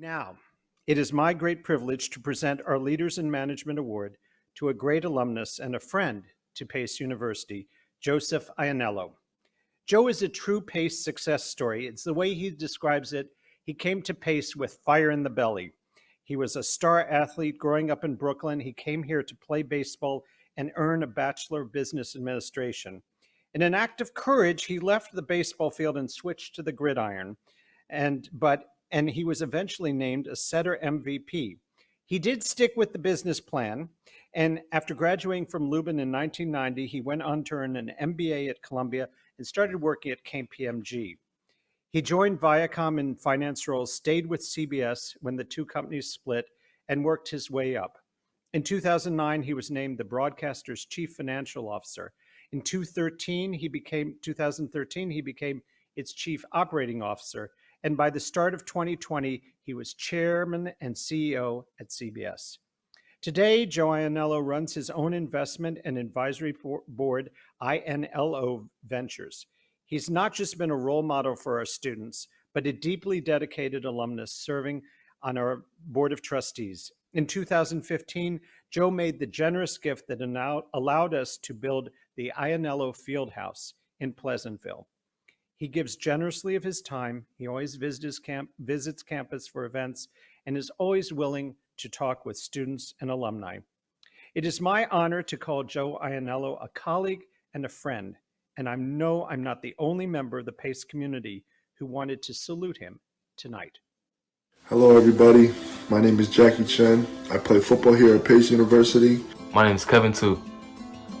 Now, it is my great privilege to present our Leaders in Management Award to a great alumnus and a friend to Pace University, Joseph Ianniello. Joe is a true Pace success story. It's the way he describes it. He came to Pace with fire in the belly. He was a star athlete growing up in Brooklyn. He came here to play baseball and earn a Bachelor of Business Administration. In an act of courage, he left the baseball field and switched to the gridiron. And he was eventually named a setter MVP. He did stick with the business plan, and after graduating from Leuven in 1990, he went on to earn an MBA at Columbia and started working at KPMG. He joined Viacom in finance roles, stayed with CBS when the two companies split, and worked his way up. In 2009, he was named the broadcaster's chief financial officer. In 2013, he became its chief operating officer. And by the start of 2020, he was chairman and CEO at CBS. Today, Joe Ianniello runs his own investment and advisory board, Ianniello Ventures. He's not just been a role model for our students, but a deeply dedicated alumnus serving on our board of trustees. In 2015, Joe made the generous gift that allowed us to build the Ianniello Fieldhouse in Pleasantville. He gives generously of his time. He always visits campus for events and is always willing to talk with students and alumni. It is my honor to call Joe Ianniello a colleague and a friend, and I know I'm not the only member of the Pace community who wanted to salute him tonight. Hello everybody, my name is Jackie Chen. I play football here at Pace University. My name is Kevin too.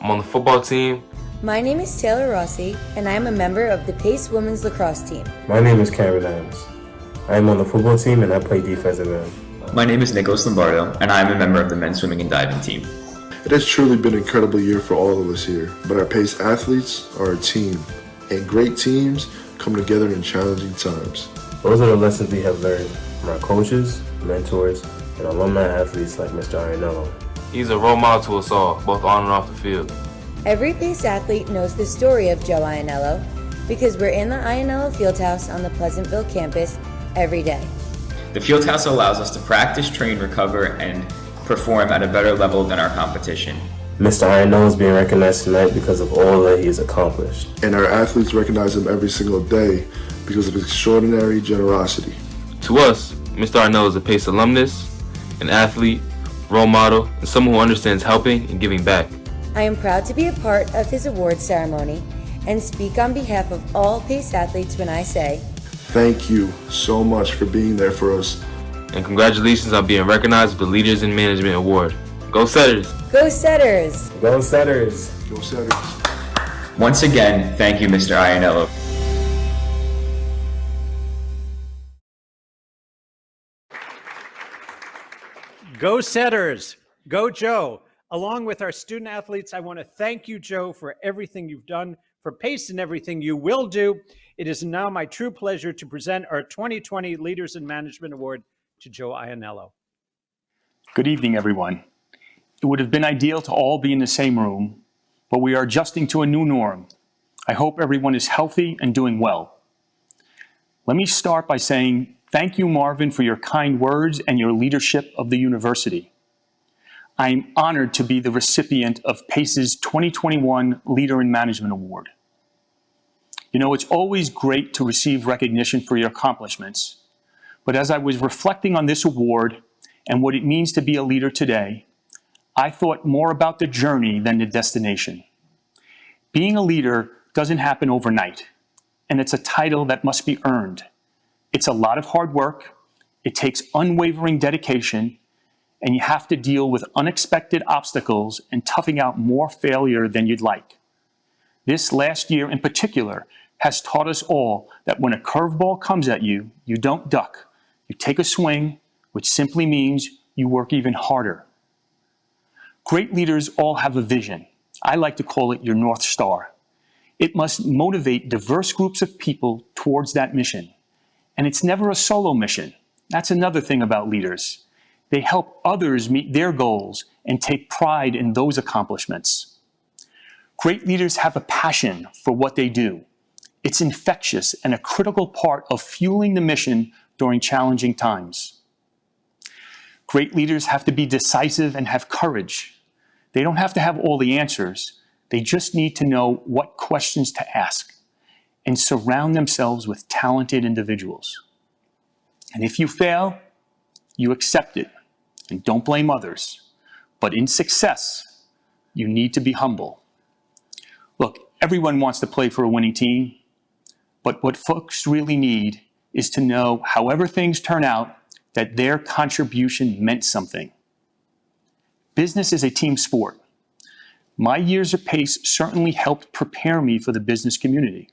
I'm on the football team. My name is Taylor Rossi, and I am a member of the Pace Women's Lacrosse team. My name is Cameron Adams. I am on the football team and I play defensive end. My name is Nicholas Lombardo, and I am a member of the men's swimming and diving team. It has truly been an incredible year for all of us here, but our Pace athletes are a team, and great teams come together in challenging times. Those are the lessons we have learned from our coaches, mentors, and alumni athletes like Mr. Ianniello. He's a role model to us all, both on and off the field. Every Pace athlete knows the story of Joe Ianniello because we're in the Ianniello Fieldhouse on the Pleasantville campus every day. The Fieldhouse allows us to practice, train, recover, and perform at a better level than our competition. Mr. Ianniello is being recognized tonight because of all that he has accomplished. And our athletes recognize him every single day because of his extraordinary generosity. To us, Mr. Ianniello is a Pace alumnus, an athlete, role model, and someone who understands helping and giving back. I am proud to be a part of his awards ceremony and speak on behalf of all Pace athletes when I say, thank you so much for being there for us. And congratulations on being recognized with the Leaders in Management Award. Go Setters! Go Setters! Go Setters! Go Setters! Once again, thank you, Mr. Ianniello. Go Setters! Go Joe! Along with our student athletes, I want to thank you, Joe, for everything you've done for Pace and everything you will do. It is now my true pleasure to present our 2020 Leaders in Management Award to Joe Ianniello. Good evening, everyone. It would have been ideal to all be in the same room, but we are adjusting to a new norm. I hope everyone is healthy and doing well. Let me start by saying thank you, Marvin, for your kind words and your leadership of the university. I am honored to be the recipient of Pace's 2021 Leader in Management Award. You know, it's always great to receive recognition for your accomplishments, but as I was reflecting on this award and what it means to be a leader today, I thought more about the journey than the destination. Being a leader doesn't happen overnight, and it's a title that must be earned. It's a lot of hard work, it takes unwavering dedication, and you have to deal with unexpected obstacles and toughing out more failure than you'd like. This last year in particular has taught us all that when a curveball comes at you, you don't duck. You take a swing, which simply means you work even harder. Great leaders all have a vision. I like to call it your North Star. It must motivate diverse groups of people towards that mission. And it's never a solo mission. That's another thing about leaders. They help others meet their goals and take pride in those accomplishments. Great leaders have a passion for what they do. It's infectious and a critical part of fueling the mission during challenging times. Great leaders have to be decisive and have courage. They don't have to have all the answers. They just need to know what questions to ask and surround themselves with talented individuals. And if you fail, you accept it and don't blame others. But in success, you need to be humble. Look, everyone wants to play for a winning team, but what folks really need is to know, however things turn out, that their contribution meant something. Business is a team sport. My years at Pace certainly helped prepare me for the business community.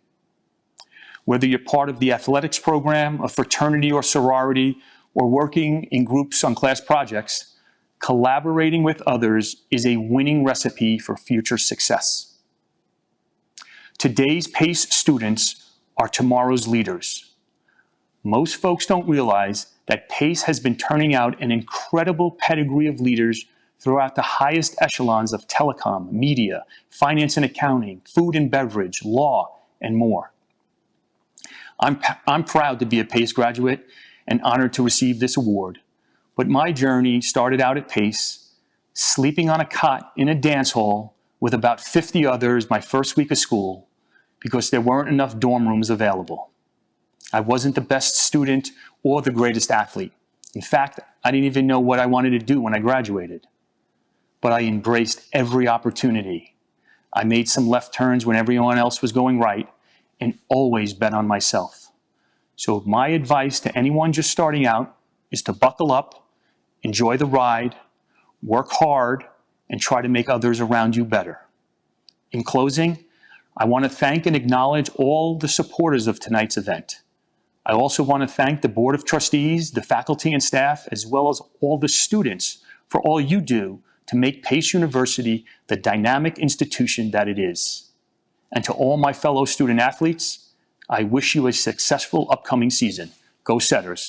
Whether you're part of the athletics program, a fraternity or sorority, or working in groups on class projects, collaborating with others is a winning recipe for future success. Today's Pace students are tomorrow's leaders. Most folks don't realize that Pace has been turning out an incredible pedigree of leaders throughout the highest echelons of telecom, media, finance and accounting, food and beverage, law, and more. I'm proud to be a Pace graduate and honored to receive this award. But my journey started out at Pace, sleeping on a cot in a dance hall with about 50 others my first week of school because there weren't enough dorm rooms available. I wasn't the best student or the greatest athlete. In fact, I didn't even know what I wanted to do when I graduated. But I embraced every opportunity. I made some left turns when everyone else was going right and always bet on myself. So my advice to anyone just starting out is to buckle up, enjoy the ride, work hard, and try to make others around you better. In closing, I want to thank and acknowledge all the supporters of tonight's event. I also want to thank the Board of Trustees, the faculty and staff, as well as all the students for all you do to make Pace University the dynamic institution that it is. And to all my fellow student athletes, I wish you a successful upcoming season. Go Setters.